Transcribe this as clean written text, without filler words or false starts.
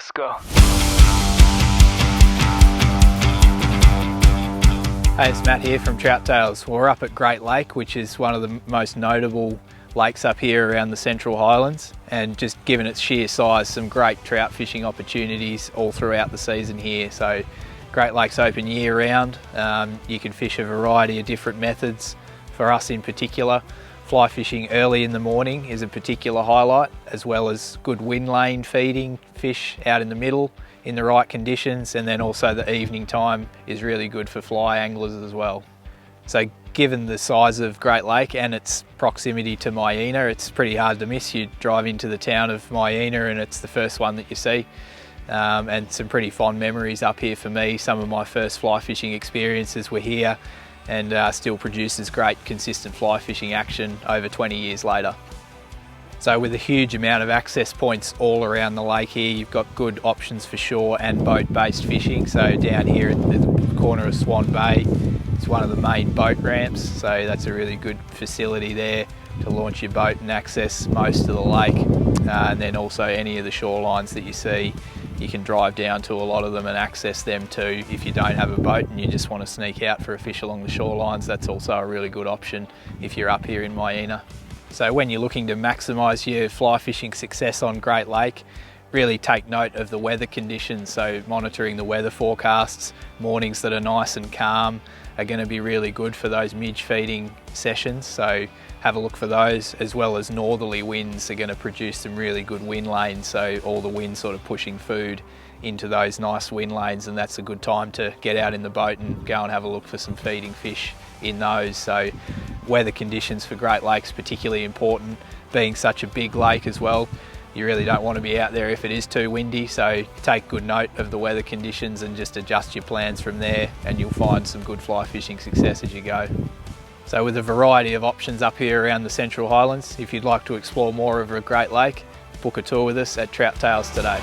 Let's go. Hey, it's Matt here from Trout Tales. We're up at Great Lake, which is one of the most notable lakes up here around the Central Highlands, and just given its sheer size, some great trout fishing opportunities all throughout the season here. So Great Lake's open year round. You can fish a variety of different methods. For us in particular, fly fishing early in the morning is a particular highlight, as well as good wind lane feeding fish out in the middle in the right conditions, and then also the evening time is really good for fly anglers as well. So given the size of Great Lake and its proximity to Myena, it's pretty hard to miss. You drive into the town of Myena and it's the first one that you see. And some pretty fond memories up here for me. Some of my first fly fishing experiences were here, and still produces great consistent fly fishing action over 20 years later. So with a huge amount of access points all around the lake here, you've got good options for shore and boat-based fishing. So down here at the corner of Swan Bay, it's one of the main boat ramps, so that's a really good facility there to launch your boat and access most of the lake. And then also any of the shorelines that you see, you can drive down to a lot of them and access them too. If you don't have a boat and you just want to sneak out for a fish along the shorelines, that's also a really good option if you're up here in Myena. So when you're looking to maximise your fly fishing success on Great Lake, really take note of the weather conditions. So monitoring the weather forecasts, mornings that are nice and calm are going to be really good for those midge feeding sessions. So have a look for those, as well as northerly winds are going to produce some really good wind lanes. So all the wind sort of pushing food into those nice wind lanes, and that's a good time to get out in the boat and go and have a look for some feeding fish in those. So weather conditions for Great Lakes particularly important, being such a big lake as well. You really don't want to be out there if it is too windy, so take good note of the weather conditions and just adjust your plans from there, and you'll find some good fly fishing success as you go. So with a variety of options up here around the Central Highlands, if you'd like to explore more of a Great Lake, book a tour with us at Trout Tales today.